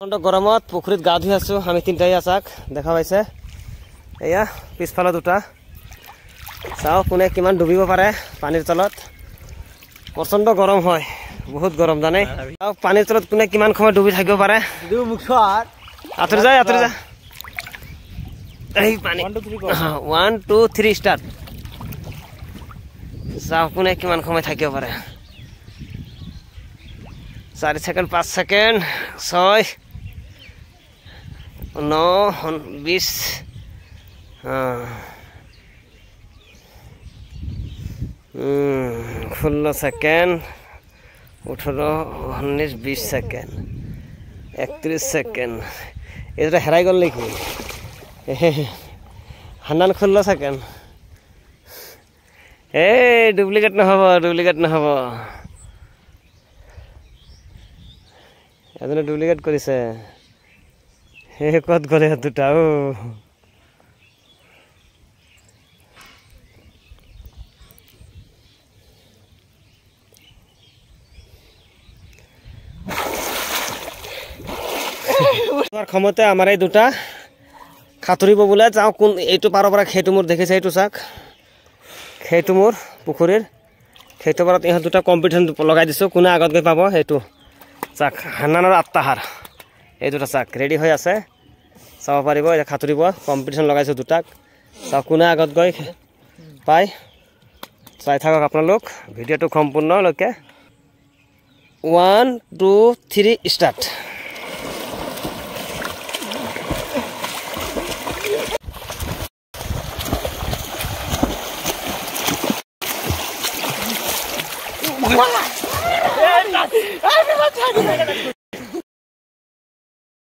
গৰমত পুখুৰীত গা ধুই আছো আমি তিনিটাই আছাক দেখা পাইছে এয়া পিছফালে দুটা চাও কোনে কিমান ডুবিব পাৰে পানীৰ তলত প্ৰচণ্ড গৰম হয় বহুত গৰম জানে চাও পানীৰ তলত কোনে কিমান সময় ডুবি থাকিব পাৰে আঁতৰি যা এই পানী 1 2 3 ষ্টাৰ্ট চাও কোনে কিমান সময় থাকিব পাৰে 4 second 5 second 6 9 20 16 second 18 19 20 second 31 second এটা হেৰাই গল নেকি হান্নান 16 সেকেন্ড ডুপ্লিকেট নহব এজনে ডুপ্লিকেট কৰিছে ক'ত গ'লে দুটা ক্ষমতে আমাৰ এই দুটা খাতুৰিব বোলে যাওঁ কোন এইটো পাৰৰ পৰা খেইটো মোৰ দেখিছে এইটো চাক খেইটো মোৰ পুখুৰীৰ খেইটো পাৰত ইহঁত দুটা কম্পিটিশ্যন লগাই দিছোঁ কোনে আগত গৈ পাব সেইটো চাক হান্নান আৰু আত্তাহাৰ এই দুটা চাক ৰেডি হৈ আছে চাব পাৰিব এতিয়া খাতুৰিব কম্পিটিশ্যন লগাইছোঁ দুটাক চাও কোনে আগত গৈ পায় চাই থাকক আপোনালোক ভিডিঅ'টো সম্পূৰ্ণলৈকে 1 2 3 ষ্টাৰ্ট